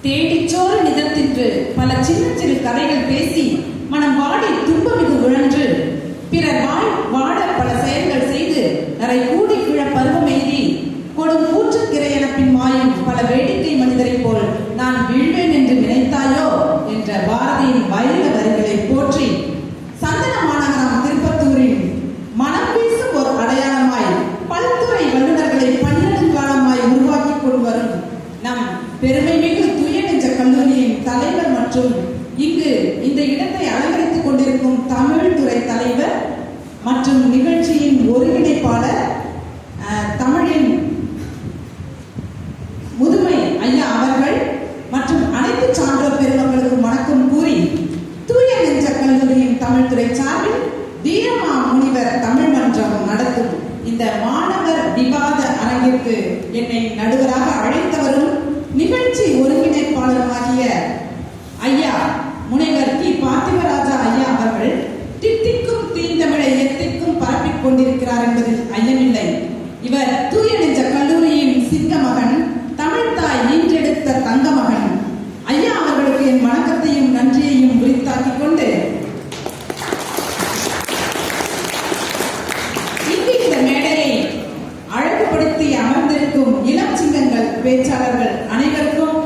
தேடிச்சோறு நிதத்தின்று பல சின்ன சிறு கதைகள் பேசி மனம் வாடி துன்பமிகு உழன்று பிறர் வாட பல செயல்கள் செய்து நரை கூடி கிழ பருவம் எய்தி கொடும் கூற்றுக்கிரையென பின் மாயும் பல வேடிக்கை மனிதரை போல் நான் வீழ்வேன் என்று நினைத்தாயோ என்ற பாரதியின் வைர வரிகளை போற்றி சந்தன மாநகரம் திருப்பத்தூரின் மனம் வீசும் ஒரு அடையாளமாய் பல்துறை வல்லுநர்களை பன்னெடுங்காலமாய் உருவாக்கி கொண்டு வரும் நம் பெருமைமிகு தூய நெஞ்ச கல்லூரியின் தலைவர் மற்றும் இங்கு இந்த இடத்தை அலங்கரித்துக் கொண்டிருக்கும் தமிழ் துறை தலைவர் மற்றும் நிகழ்ச்சியின் ஒருங்கிணைப்பாளர் தமிழின் முதுமை ஐயா அவர்கள் மற்றும் அனைத்து சான்றோர் பெருமக்களுக்கு வணக்கம் கூறி தூய நெஞ்ச கல்லூரியின் தமிழ் துறை சார்பில் வீரமா முனிவர் தமிழ் மன்றம் நடத்தும் இந்த மாணவர் விவாத அரங்கிற்கு என்னை நடுவராக அழைத்தவரும் நிகழ்ச்சி ஒருங்கிணைப்பாளருமாகிய ஐயா முனைவர் டி பார்த்திபராஜா ஐயா அவர்கள் தித்திக்கும் தீந்தமிழை எத்திக்கும் பரப்பிக் கொண்டிருக்கிறார் என்பதில் ஐயமில்லை. இவர் தூய நெஞ்ச கல்லூரியின் சிங்க மகன், தமிழ் தாய் ஈன்றெடுத்த தங்க மகன். ஐயா அவர்களுக்கு என் வணக்கத்தையும் நன்றியையும் உரித்தாக்கிக் கொண்டு இந்த மேடையை அழகுபடுத்தி அமர்ந்திருக்கும் இளம் சிங்கங்கள் பேச்சாளர்கள் அனைவருக்கும்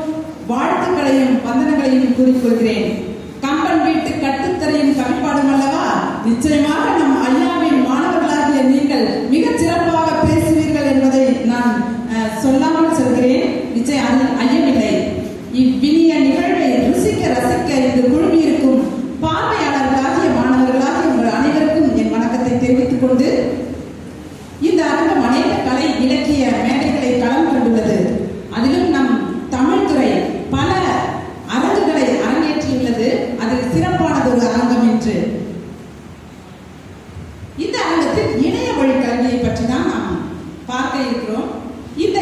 வாழ்த்துக்களையும் வந்தனங்களையும் கூறிக்கொள்கிறேன். கம்பன் வீட்டு கட்டுத்தரையும் கவிப்பாடும் அல்லவா, நிச்சயமாக நம் ஐயாவின் மாணவர்களாகிய நீங்கள் மிகச் சிறப்பாக பேசுவீர்கள் என்பதை நான் சொல்லாமல் சொல்கிறேன். நிச்சயம் அதில் ஐயமில்லை. இவ்வினிய நிகழ்வை ருசிக்க ரசிக்க இங்கு குழுமியிருக்கும் பார்வையாளர்களாகிய மாணவர்களாகிய உங்கள் அனைவருக்கும் என் வணக்கத்தை தெரிவித்துக் கொண்டு இந்த அரங்கம் அநேக கலை இலக்கிய மேடைகளை களம் கொண்டுள்ளது. அதிலும் நம் தமிழ் துறை பல அரங்குகளை அரங்கேற்றியுள்ளது. அதில் சிறப்பானது ஒரு அரங்கம் என்று இந்த அரங்கத்தில் இணைய வழி கல்வியை பற்றி தான் நாம் பார்க்க இருக்கிறோம். இந்த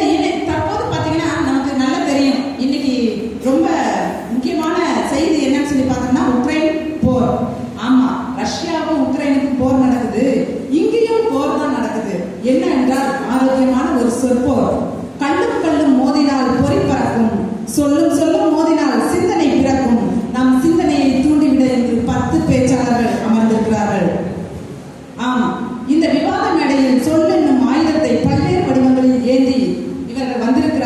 தற்போது பார்த்தீங்கன்னா நமக்கு நல்லா தெரியும், இன்னைக்கு ரொம்ப முக்கியமான செய்தி என்னன்னு சொல்லி பார்த்தோம்னா உக்ரைன் போர். ஆமா, ரஷ்யாவும் உக்ரைனுக்கும் போர் நடக்குது. இங்கேயும் போர் தான் நடக்குது. என்ன என்றால் ஆரோக்கியமான ஒரு சொற்போர்.